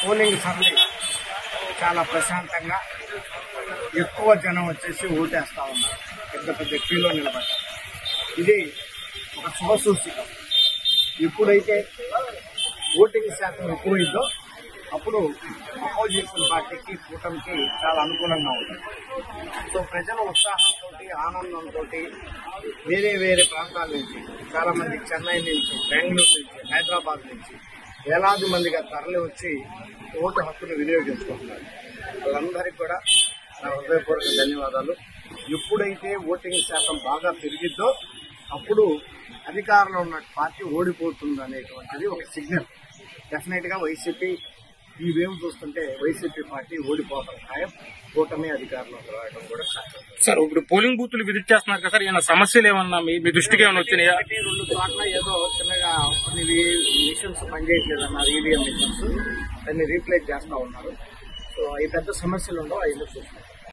Polling సరళి చాలా ప్రశాంతంగా ఎక్కువ జనం వచ్చేసి ఓటేస్తా ఉన్నారు. పెద్ద పెద్ద క్యూలో నిలబడ్డారు. ఇది ఒక శుభసూచికం. ఎప్పుడైతే ఓటింగ్ శాతం ఎక్కువైందో అప్పుడు అపోజిషన్ పార్టీకి కూటమికి చాలా అనుకూలంగా ఉంటుంది. సో ప్రజల ఉత్సాహంతో ఆనందంతో వేరే వేరే ప్రాంతాల నుంచి చాలా మంది చెన్నై నుంచి, బెంగళూరు నుంచి, హైదరాబాద్ నుంచి వేలాది మందిగా తరలి వచ్చి ఓటు హక్కును వినియోగించుకుంటున్నారు. వాళ్ళందరికీ కూడా నా హృదయపూర్వక ధన్యవాదాలు. ఎప్పుడైతే ఓటింగ్ శాతం బాగా పెరిగిద్దో అప్పుడు అధికారంలో ఉన్న పార్టీ ఓడిపోతుంది అనేటువంటిది ఒక సిగ్నల్. డెఫినెట్ గా వైసీపీ ఈ వేవ్ చూస్తుంటే వైసీపీ పార్టీ ఓడిపోవడం ఖాయం. కూటమి అధికారంలోకి రావడం కూడా ఖాయం. సార్, ఇప్పుడు పోలింగ్ బూతులు విజిట్ చేస్తున్నారు కదా సార్, ఏమైనా సమస్యలు ఏమన్నా మీ దృష్టికి ఏమైనా వచ్చినాయా? 2 చోట్ల ఏదో చిన్నగా కొన్ని మిషన్స్ పనిచేయట్లేదన్నారు, ఈవీఎం మిషన్స్. దాన్ని రీప్లేస్ చేస్తా ఉన్నారు. సో అవి పెద్ద సమస్యలు ఉండవు, అవి చూస్తున్నారు.